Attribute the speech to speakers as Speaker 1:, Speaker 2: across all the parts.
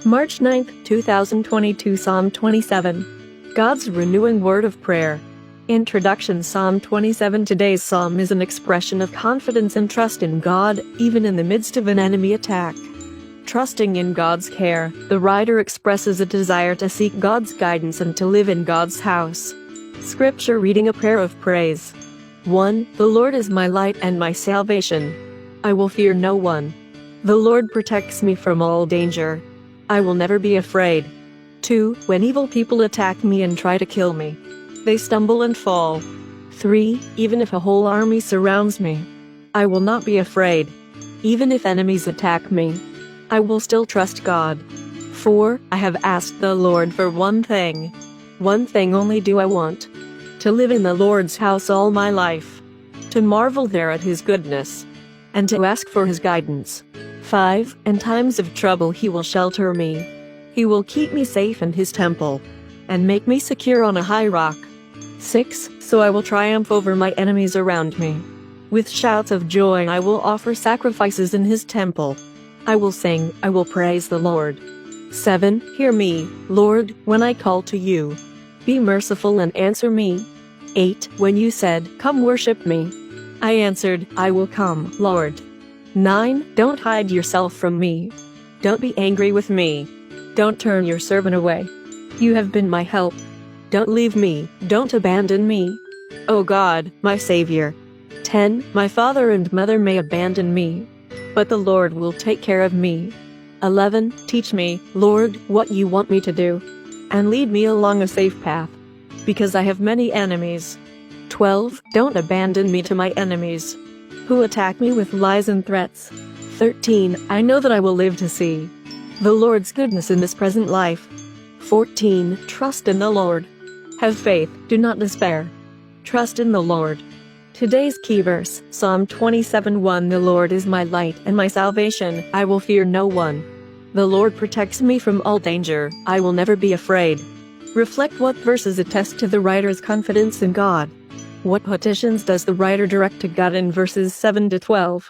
Speaker 1: March 9th, 2022. Psalm 27. God's renewing word of prayer. Introduction. Psalm 27. Today's psalm is an expression of confidence and trust in God, even in the midst of an enemy attack. Trusting in God's care, the writer expresses a desire to seek God's guidance and to live in God's house. Scripture reading. A prayer of praise. 1. The Lord is my light and my salvation. I will fear no one. The Lord protects me from all danger. I will never be afraid. 2. When evil people attack me and try to kill me, they stumble and fall. 3. Even if a whole army surrounds me, I will not be afraid. Even if enemies attack me, I will still trust God. 4. I have asked the Lord for one thing. One thing only do I want: to live in the Lord's house all my life, to marvel there at His goodness, and to ask for His guidance. 5. In times of trouble He will shelter me. He will keep me safe in His temple, and make me secure on a high rock. 6. So I will triumph over my enemies around me. With shouts of joy I will offer sacrifices in His temple. I will sing, I will praise the Lord. 7. Hear me, Lord, when I call to you. Be merciful and answer me. 8. When you said, "Come worship me," I answered, "I will come, Lord." 9. Don't hide yourself from me. Don't be angry with me. Don't turn your servant away. You have been my help. Don't leave me, don't abandon me, O God, my Savior. 10. My father and mother may abandon me, but the Lord will take care of me. 11. Teach me, Lord, what you want me to do, and lead me along a safe path, because I have many enemies. 12. Don't abandon me to my enemies, who attack me with lies and threats. 13. I know that I will live to see the Lord's goodness in this present life. 14. Trust in the Lord. Have faith, do not despair. Trust in the Lord. Today's key verse, Psalm 27:1. The Lord is my light and my salvation, I will fear no one. The Lord protects me from all danger, I will never be afraid. Reflect what verses attest to the writer's confidence in God. What petitions does the writer direct to God in verses 7 to 12?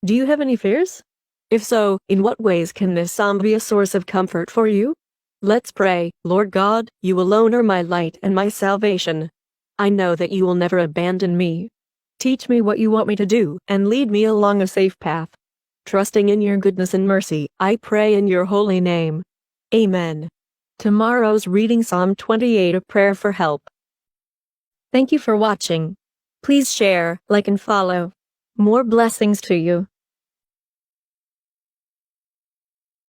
Speaker 1: Do you have any fears? If so, in what ways can this psalm be a source of comfort for you? Let's pray. Lord God, you alone are my light and my salvation. I know that you will never abandon me. Teach me what you want me to do, and lead me along a safe path. Trusting in your goodness and mercy, I pray in your holy name. Amen. Tomorrow's reading, Psalm 28, a prayer for help. Thank you for watching. Please share, like, and follow. More blessings to you.